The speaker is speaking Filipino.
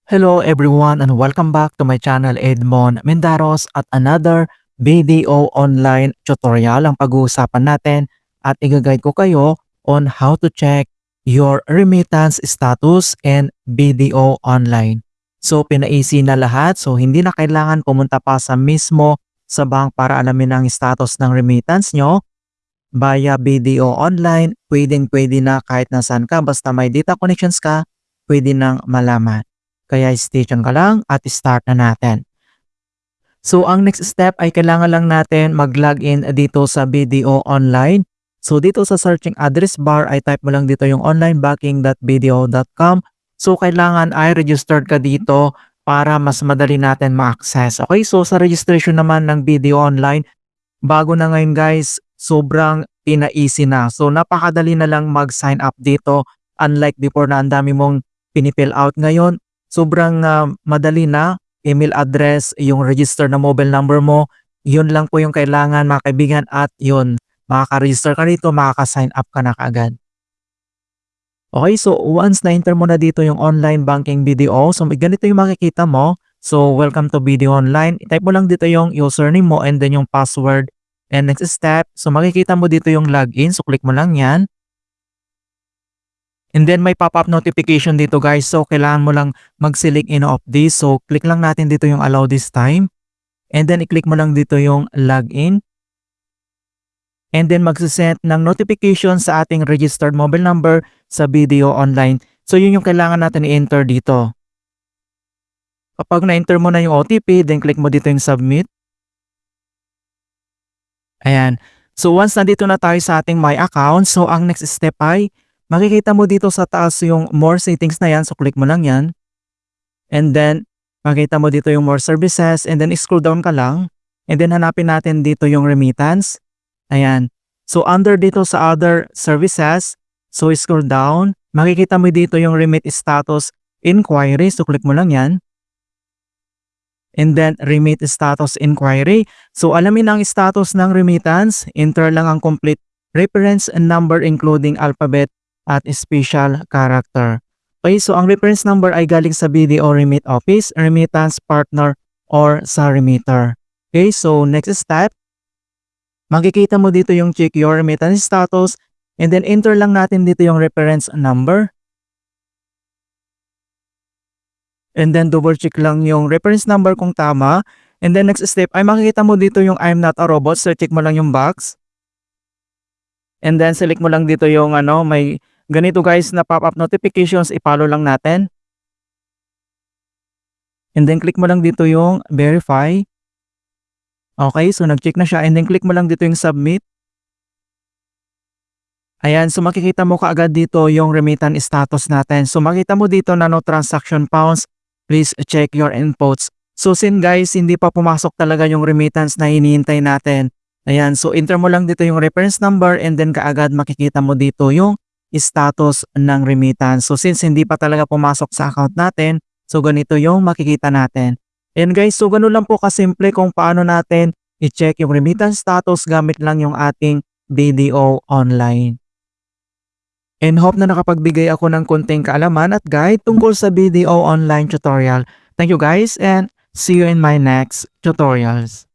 Hello everyone and welcome back to my channel Edmond Mendaros at another video online tutorial ang pag-uusapan natin at i-guide ko kayo on how to check your remittance status and BDO online. So pina-easy na lahat, so hindi na kailangan pumunta pa sa mismo sa bank para alamin ang status ng remittance nyo. Via BDO online, pwede na kahit nasaan ka basta may data connections ka, pwede nang malaman. Kaya stay tuned ka lang at start na natin. So ang next step ay kailangan lang natin mag-login dito sa BDO Online. So dito sa searching address bar ay type mo lang dito yung onlinebanking.bdo.com. So kailangan ay registered ka dito para mas madali natin ma-access. Okay, so sa registration naman ng BDO Online, bago na ngayon guys, sobrang pina-easy na. So napakadali na lang mag-sign up dito. Unlike before na ang dami mong pinifill out ngayon, sobrang madali na. Email address, yung register na mobile number mo, yun lang po yung kailangan mga kaibigan at yun, makaka-register ka dito, makaka-sign up ka na kaagad. Okay, so once na-enter mo na dito yung online banking BDO, so ganito yung makikita mo. So welcome to BDO Online. I-type mo lang dito yung username mo and then yung password. And next step, so makikita mo dito yung login, so click mo lang yan. And then may pop-up notification dito guys. So kailangan mo lang mag-select in of this. So click lang natin dito yung allow this time. And then i-click mo lang dito yung login. And then mag-send ng notification sa ating registered mobile number sa BDO Online. So yun yung kailangan natin i-enter dito. Kapag na-enter mo na yung OTP, then click mo dito yung submit. Ayan. So once nandito na tayo sa ating my account, so ang next step ay makikita mo dito sa taas yung more settings na yan. So click mo lang yan. And then makikita mo dito yung more services and then scroll down ka lang. And then hanapin natin dito yung remittance. Ayan. So under dito sa other services, so scroll down. Makikita mo dito yung remit status inquiry. So click mo lang yan. And then remit status inquiry. So alamin ang status ng remittance. Enter lang ang complete reference and number including alphabet at special character. Okay, so ang reference number ay galing sa BDO Remit Office, remittance partner, or sa remitter. Okay, so next step, makikita mo dito yung check your remittance status and then enter lang natin dito yung reference number. And then double check lang yung reference number kung tama. And then next step ay makikita mo dito yung I'm not a robot, so check mo lang yung box. And then select mo lang dito yung may ganito guys na pop-up notifications, i-follow lang natin. And then click mo lang dito yung verify. Okay, so nag-check na siya and then click mo lang dito yung submit. Ayan, so makikita mo kaagad dito yung remittance status natin. So makita mo dito na no transaction pounds, please check your inputs. So since guys, hindi pa pumasok talaga yung remittance na hinihintay natin. Ayan, so enter mo lang dito yung reference number and then kaagad makikita mo dito yung status ng remittance. So since hindi pa talaga pumasok sa account natin, so ganito yung makikita natin. And guys, so ganun lang po kasimple kung paano natin i-check yung remittance status gamit lang yung ating BDO Online. And hope na nakapagbigay ako ng konting kaalaman at guide tungkol sa BDO Online tutorial. Thank you guys and see you in my next tutorials.